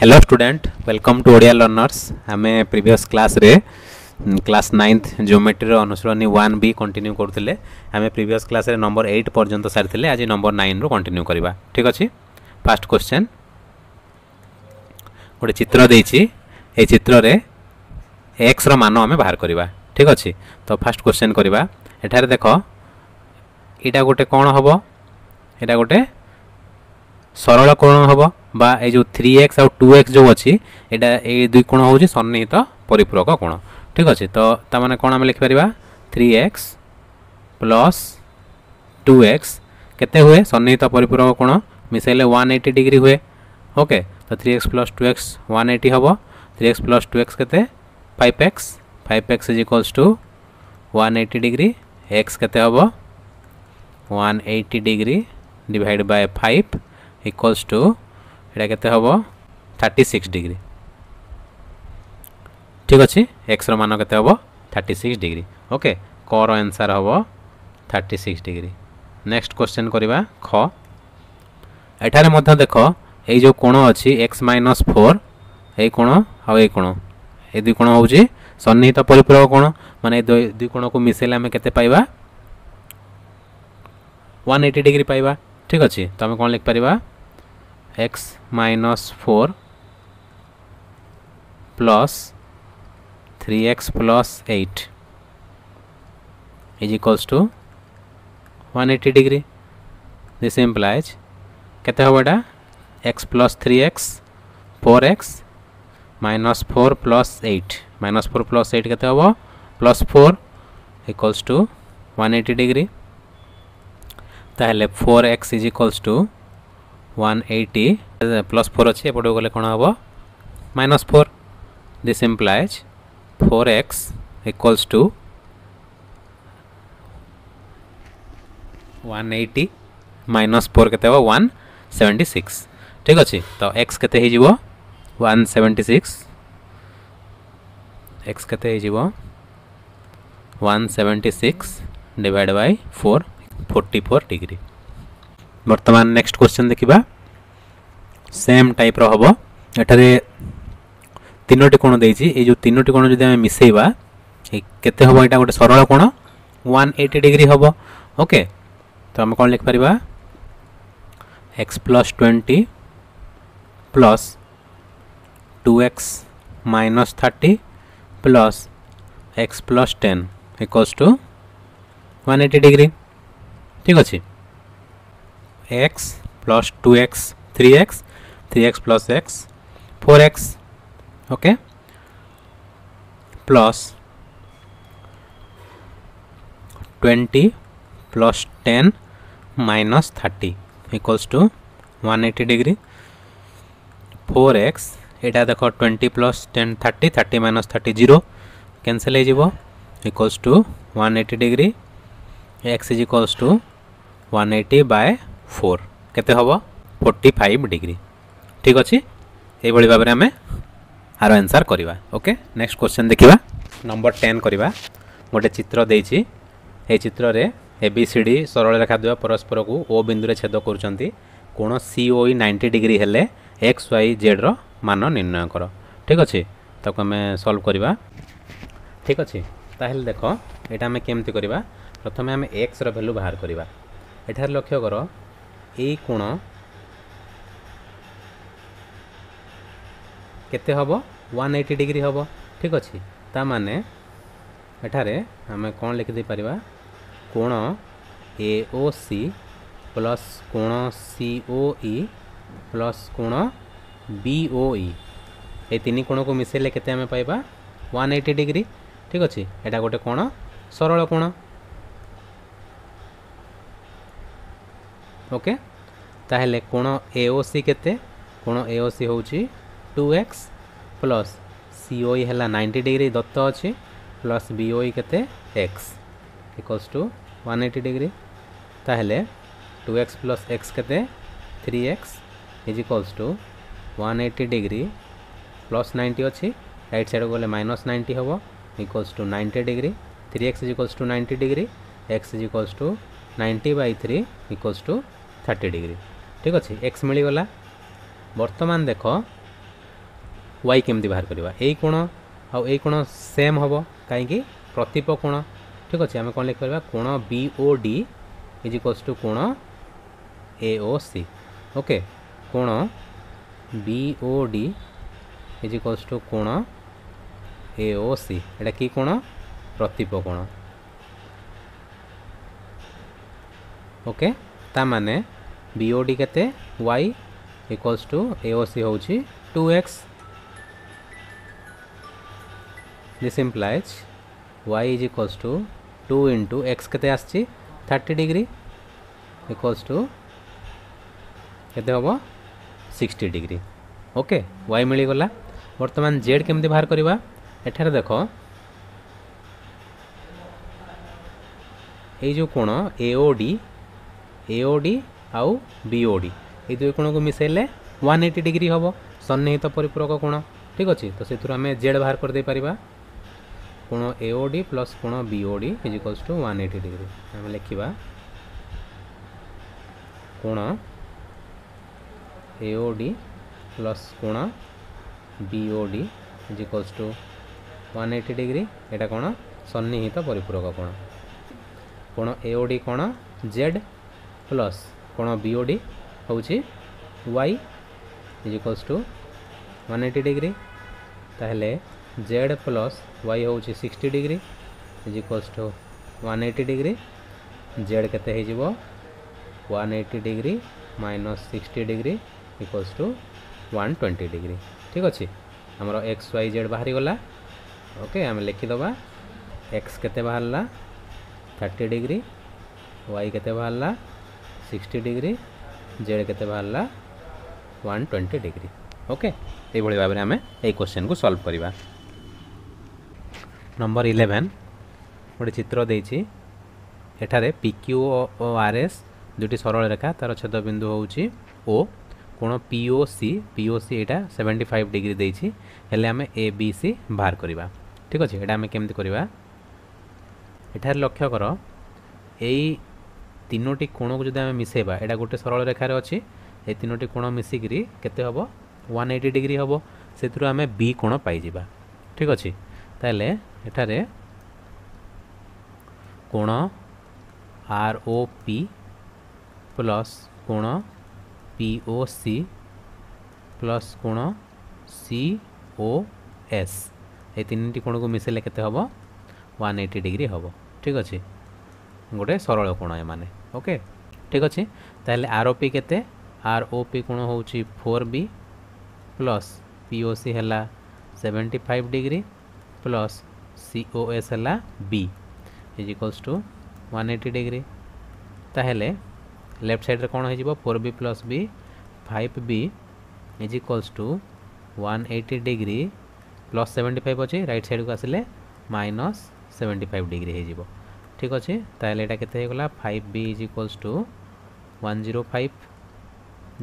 Hello student welcome to Odia learners. आम previous class रे class 9th geometry अनुसरणी 1B continue करते आम प्रीवियस क्लास रे नंबर 8 पर्यंत सारी आज नंबर 9 रू कंटिन्यू करवा। ठीक अच्छे। फर्स्ट क्वेश्चन गोटे चित्र देछि ए चित्र रे x रो मान आम बाहर करवा। ठीक अच्छे। तो फर्स्ट क्वेश्चन करवा एठारे देख एटा गोटे कौन हम एटा गोटे सरल कोण हम बा ए जो 3x और 2x जो अच्छी एटा ए दुई कोण हूँ सन्निहित परिपूरक कोण। ठीक अच्छे। तो ताने कौन आम लिखिपर 3x प्लस 2x केते हुए सन्निहित परिपूरक कोण मिसेले 180 डिग्री हुए। ओके। तो 3x प्लस 2x 180 हम 3x प्लस 2x केते 5x is equals to 180 degree x केते हम 180 degree divide by 5 equals to एटा केते हबो 36 डिग्री। ठीक अच्छे। x रो मान केते हबो 36 डिग्री। ओके। क रो आंसर हबो 36 डिग्री। नेक्स्ट क्वेश्चन करबा ख एठारे मध्य देख ए जो कोण अछि x - 4 ए कोण आ ए कोण ए दुई कोण होउची सन्निहित परिपूरक कोण माने दुई कोण को मिसेले हम केते पाइबा 180 डिग्री पाइबा। ठीक अच्छे। तो हम कौन लिख पारिबा x - 4 plus 3x plus 8 is equals to 180 degree. This implies केते हो बेटा x plus 3x 4x minus 4 plus 8 minus 4 plus 8 केते हो प्लस 4 इक्वल्स टू 180 डिग्री। ताहले 4x is equals to 180 plus 4 अच्छे एपटे गले कौन हम minus 4। This implies 4x equals to 180 minus 4 केते हो 176। ठीक अच्छे। तो x केते ही जीवो 176 x केते ही जीवो 176 डिवाइड बाय 4 44 डिग्री। वर्तमान नेक्स्ट क्वेश्चन देखिबा सेम टाइप रो हबो एठारे तीनोटी कोण देछि ए जो तीनोटी कोण जदि हम मिसेइबा केते हबो एटा गोटे सरल कोण 180 डिग्री हबो। ओके। तो हम कोन लिख परिबा x + 20 plus 2x - 30 plus x + 10 equals to 180 degree. ठीक अच्छे। x plus 2x 3x plus x 4x okay plus 20 plus 10 minus 30 equals to 180 degree. 4x एटा देखो 20 प्लस 10 30 30 माइनस 30 0 कैंसिल हो जीवो equals to 180 degree. x is equals to 180 by 4 केते हबो 45 degree. ठीक अच्छे। ये भाई भाव में आम आर आंसर करवा। ओके। नेक्स्ट क्वेश्चन देखिबा नंबर 10 करवा गोटे चित्र देछि ए चित्र रे ABCD सरल रेखा द्वय परस्पर को O बिंदु रे छेद करूछंती कोण COE 90 डिग्री हेले XYZ रो मान निर्णय कर। ठीक अच्छे। ताको आम सॉल्व करवा। ठीक अच्छे। ताहेले देखो एटा आम केमती करवा प्रथम आम x रो वैल्यू बाहर करवा। एठार लक्ष्य कर ए कोण केते हबो 180 डिग्री हबो। ठीक अच्छे। ता माने एठारे आम कौन लिखि दे परिबा कोण AOC प्लस कोण COE प्लस कोण BOE ए तीन कोण को मिसेले केते आम पाइबा 180 डिग्री। ठीक अच्छे। एटा गोटे कोण सरल कोण। ओके। ताहले कोण AOC केते कोण AOC होउची 2x प्लस COE हैला 90 डिग्री दत्त अछि प्लस BOE केते x इक्वल्स टू 180 डिग्री। ताहले 2x प्लस x केते 3x is equals to 180 degree plus 90 अछि राइट साइड गले माइनस 90 हबो equals to 90 degree. 3x is equals to 90 degree x is equals to 90 by 3 equals to 30 degree. ठीक अच्छे। x मिलगला। वर्तमान देख Y केमती बाहर करवा यही कोण आई कोण सेम हम कहीं प्रतिप कोण ठीक अच्छे आम कौन लिखिपर कोण B O D is equals to कोण ए ओ सी ओके कोण B O D is equals to कोण ए ओ सी एटा कि कोण प्रतिप कोण ओके ता माने बी ओ डी केते y equals to A O C होची 2x this implies y is equals to 2 into x केते आसची 30 डिग्री इक्वल्स टू केते होबो 60 डिग्री ओके y मिली गला वर्तमान z केमती बाहर करबा एठारे देखो ए जो कोण AOD आउ BOD ये दुई कोण को मिसेले 180 डिग्री हम सन्निहित परिपूरक कोण ठीक अच्छे तो से आम जेड बाहर कर दे पारिबा कोण AOD प्लस कोण BOD is equals to 180 degree आम लिखा कोण AOD प्लस कोण BOD is equals to 180 degree एटा कोण सन्निहित परिपूरक कोण कोण AOD कोण Z प्लस कोण BOD होची y is equals to 180 degree ताहले z प्लस y होची 60 degree is equals to 180 degree z केते हे जिवो 180 degree minus 60 degree equals to 120 degree ठीक अच्छे हमर x y z बाहरी गला ओके आम लिखि दबा x केते बाहरला 30 डिग्री y केते बाहरला 60 डिग्री जेड केते बाहरला 120 डिग्री ओके ये भाव में आम ये क्वेश्चन को सॉल्व करवा नंबर 11 गोटे चित्र देछि एठारे PQ और RS दुटी सरल रेखा तार छेद बिंदु होउची O कोण POC एटा 75 डिग्री देछि हेले आम ABC बाहर करवा ठीक अच्छे एटा आम केमती करवा एठारे लक्ष्य कर एई तीनोटी कोण को जब आम मिसेबा एटा गोटे सरल रेखार अच्छी ये तीनोटी कोण मिसिकी केते हम 180 डिग्री हम से आम बी कोण पाइबा ठीक अच्छे ताले एठारे कोण ROP प्लस कोण POC प्लस कोण COS ये तीन कोण को मिसेले केते हम 180 डिग्री हम ठीक अच्छे गोटे सरल कोण ए माने ओके ठीक अच्छे ताहले ROP केते ROP कोण होउची 4B प्लस POC हैला 75 डिग्री प्लस COS हैला B is equals to 180 degree ताहले लेफ्ट साइड रे कोण हो जिवो 4B plus B 5B is equals to 180 degree plus 75 अच्छे राइट साइड को आसिले माइनस 75 डिग्री हो जिवो ठीक अच्छे ताहले एटा केते होगला 5B is equals to 105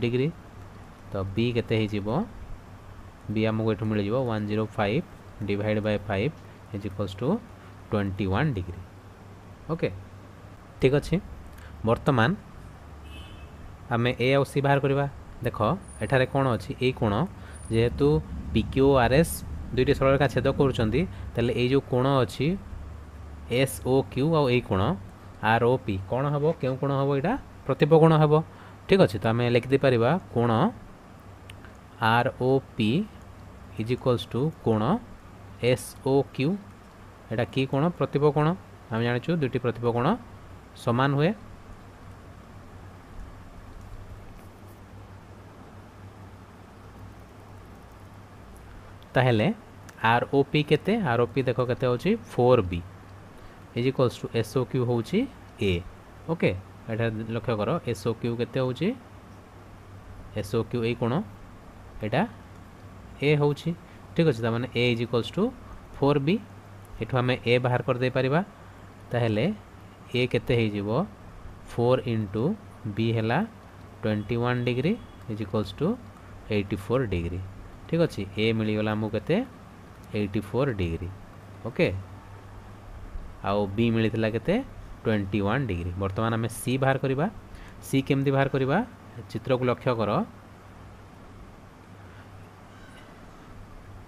degree तो B केते हो जिवो B आमको एठु मिल जिवो 105 divide by 5 is equals to 21 degree okay ठीक अच्छे वर्तमान आम ए आउ सी बाहर करवा देख एठारे कौन अच्छी ये कोण जेहेतु PQ RS दुईटी सरल रेखा छेद कर जो कोण अच्छी SOQ आउ ये कोण ROP कौन हम क्यों कोण हम यहाँ प्रतिप कोण हम ठीक अच्छे तो आम लिखिदे पारिबा कोण ROP इज इक्वल्स टू कोण SOQ एटा कि कोण प्रतिप कोण आम जानु दुईटी प्रतिप कोण समान हुए ताहले ROP केते ROP देखो केते होची 4B is equals to SOQ होची A ओके एटा लक्ष्य करो SOQ केते होची SOQ ए कोण एटा A होची ठीक अछि त माने A is equals to 4B एठो हमें A बाहर कर दे परिबा ताहले A केते हे जिवो 4 इंटू B हैला 21 degree is equals to 84 degree ठीक अच्छे ए मिलगला आमको केते 84 डिग्री ओके आउ बी मिलता केते 21 डिग्री वर्तमान आम सी बाहर करवा सी केमती बाहर करवा चित्र को लक्ष्य कर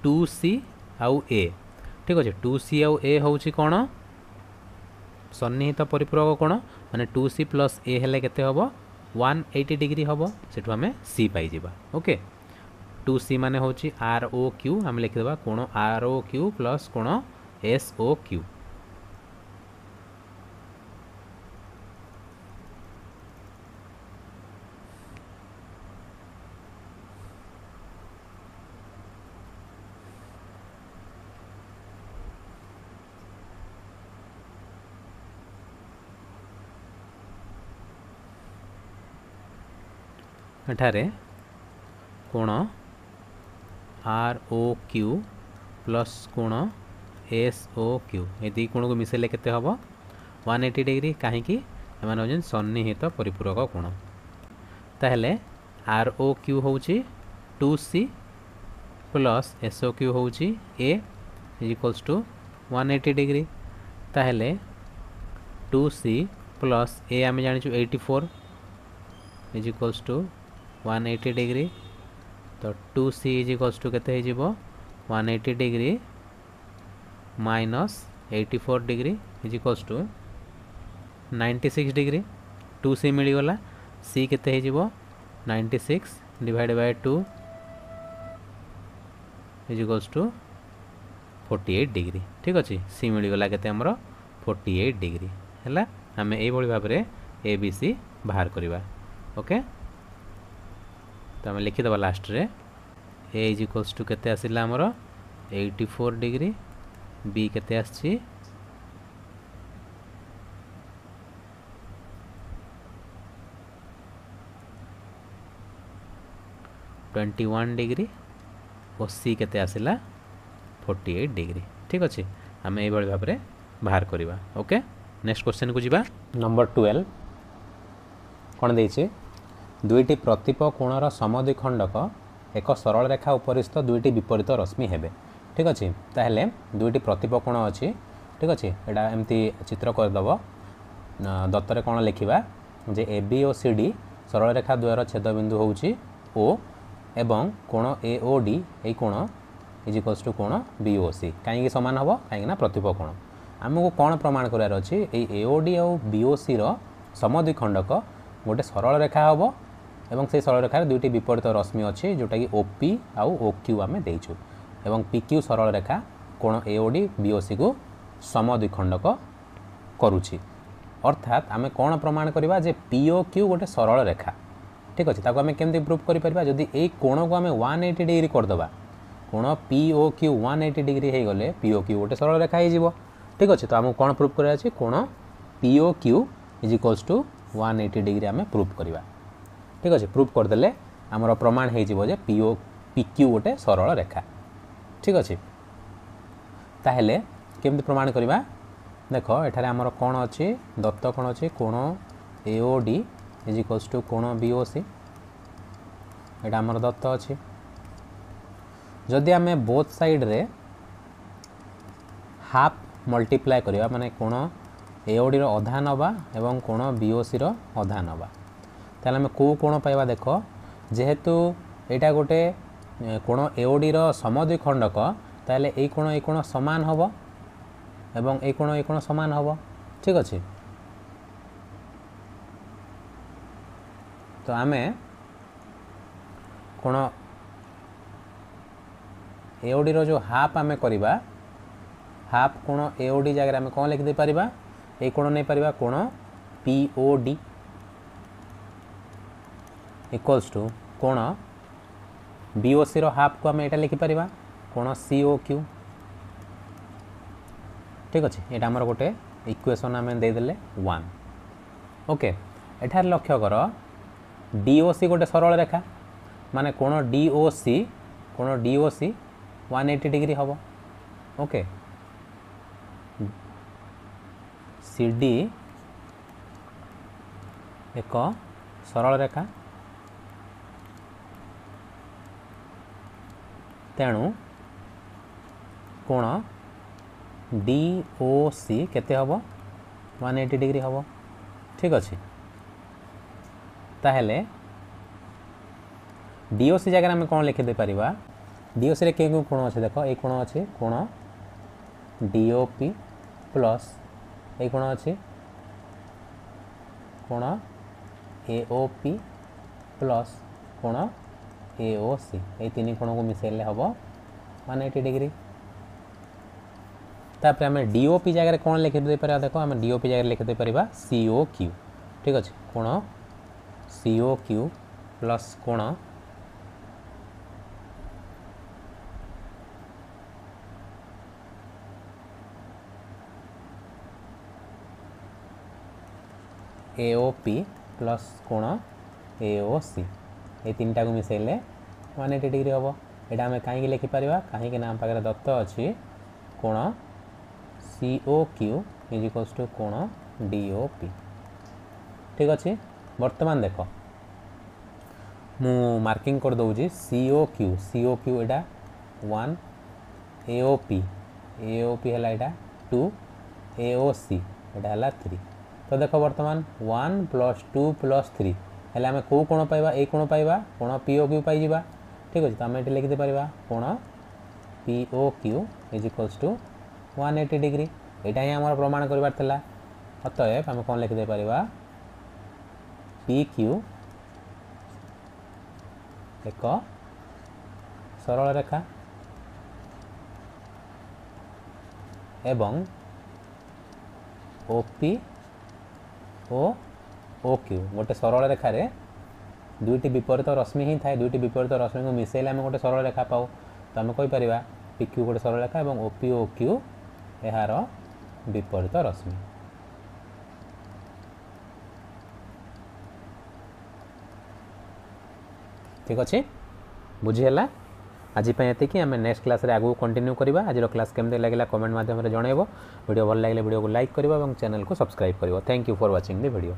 2C आउ A ठीक अच्छे 2C आउ A हूँ कौन सन्निहित परिपूरक कोण माने 2C प्लस A हेले केते हबो 180 डिग्री हबो सेठु हमें C पाई जिबा ओके 2C माने होची ROQ हम लिखि देबा कोण ROQ प्लस कोण SOQ एठारे कोण ROQ प्लस कोण SOQ ये दी कोण को मिसेले केते हबो 180 डिग्री कहीं एमान होजन सन्निहित परिपूरक कोण ताहले ROQ होची 2C प्लस SOQ होची A इक्वल्स टू 180 डिग्री ताहले 2C प्लस A आम जानी 84 इज इक्वल्स टू 180 डिग्री तो 2C इज इक्वल्स टू केते हो 180 degree minus 84 degree is equals to 96 degree 2C मिलगला C केते हो 96 divide by 2 is equals to 48 degree ठीक अच्छे C मिलगला केते हमरो 48 डिग्री है आम ये भाव में ABC बाहर करवा ओके तो आम लिखिदेवा लास्ट रे A इज इक्वल्स टू केते आसिला हमर 84 डिग्री B केते आछि 21 डिग्री और C केते आसिला 48 डिग्री ठीक अच्छे आम ये भाव में बाहर करवा ओके नेक्स्ट क्वेश्चन को जीवा नंबर 12 कौन देइछे दुईटी प्रतिप कोणर समद्विखंडक एक सरल रेखा उपरिस्थ दुईटी विपरीत रश्मि हेबे ठीक अच्छे ताहले दुईटी प्रतिप कोण अच्छी ठीक अच्छे एटा एमती चित्र करदेव दत्तरे कौन लिखा जे AB और CD सरल रेखा द्वयर छेदबिंदु होउची O एवं कोण AOD यही कोण इज इक्वल्स टू कोण BOC कहीं सामान हम कहीं प्रतिप कोण आमको कौन प्रमाण करार अच्छी AOD और BOC समद्विखंडक गोटे सरल रेखा हम एवं से सरल रेखार दुईटी विपरीत रश्मि अच्छी जोटा कि OP आउ OQ आम देचु एवं PQ सरल रेखा कोण AOD BOC को समद्विखंडक करुछि अर्थात आम कौन प्रमाण करवा जे POQ गोटे सरल रेखा ठीक अच्छे ताको आम केमती प्रूफ करें जदि ये कोण को आम 180 डिग्री करदे कोण POQ 180 डिग्री हो गले POQ गोटे सरल रेखा हो ठीक अच्छे तो आमको कौन प्रूफ करार अच्छे कोण POQ is equals to 180 degree आम प्रूफ करवा ठीक अच्छे प्रूफ करदे आमर प्रमाण हो PQ गोटे सरल रेखा ठीक अच्छे ताहले केमती प्रमाण करवा देख एठारे आमर कौन अच्छी दत्त कौन अच्छी कोण AOD इज इक्वल्स टू कोण BOC एटा आमर दत्त अच्छी जदि आम बोथ साइड रे हाफ मल्टीप्लाए करवा माने कोण AOD रो अधा नवा एवं कोण BOC रो अधा नवा ताले आम को कोण पाइबा देख जेहेतु एटा गोटे कोण AOD रो समद्विखंडक ताले ए कोण समान हबो एवं ए कोण समान हबो ठीक अच्छे तो आम कोण AOD रो जो हाफ आम करवा हाफ कोण AOD जगह आम कौन लिखिदे पारिबा ए कोण नहीं पारिबा कोण POD इक्वल्स टू कोण BOC रो हाफ को आम एटा लिखि पारिबा कोण COQ ठीक अच्छे यहाँ आमर गोटे इक्वेशन आम देदेले 1 ओके एठार लक्ष्य कर DOC गोटे सरल रेखा माने कोण DOC 180 डिग्री हम ओके CD एक सरल रेखा तेणु कोण DOC केते हबो 180 डिग्री हबो ठीक अच्छे ताहले DOC जगह आम कौन लिखिदे पारिबा DOC रे के कोण अच्छे देख ये कोण अच्छे कोण DOP प्लस ये कोण अच्छे कोण AOP प्लस कोण AOC ये तीन कोण को मिसेले हम 180 डिग्री। तापर आम DOP जगह कौन लिखिदे पार देख आम DOP जगह लिखिदे पार COQ ठीक अच्छे कोण COQ प्लस कोण AOP प्लस कोण AOC ये तीन टाक मिसेले 180 डिग्री हम यहाँ आम कहीं लिखिपर कहीं आम पाखे दत्त अच्छी कोण COQ इज इक्वल्स टू कोण DOP ठीक अच्छे। बर्तमान देख मु मार्किंग कर दूँगी COQ एटा 1 AOP है यहाँ 2 AOC एटा 3 तो देख बर्तमान 1 + 2 + 3 हेल्ला आम कौ कोण पाइबा ए कोण पाइबा कोण POQ पाइबा ठीक अच्छे। तो आम ये लिखिदे पार कोण POQ is equals to 180 degree यहाँ ही आम प्रमाण करार अतएव आम कौन लिखिदे पार PQ एक सरल रेखा एवं OP ओ OQ गोटे सरल रेखा रे दुईटी विपरीत रश्मि ही थाए दुईटी विपरीत रश्मि को मिसेले आम गोटे सरल रेखा पाऊ। तो आम कहीपर PQ गोटे सरल रेखा और OP OQ यार विपरीत रश्मि ठीक अच्छे बुझीगला। आज ये आम नेक्स्ट क्लास रे आगू कंटिन्यू करवा। आज क्लास केमती लगे कमेंट माध्यम जनइब। वीडियो भल लगे वीडियो को लाइक कर चैनल को सब्सक्राइब कर। Thank you for watching the video.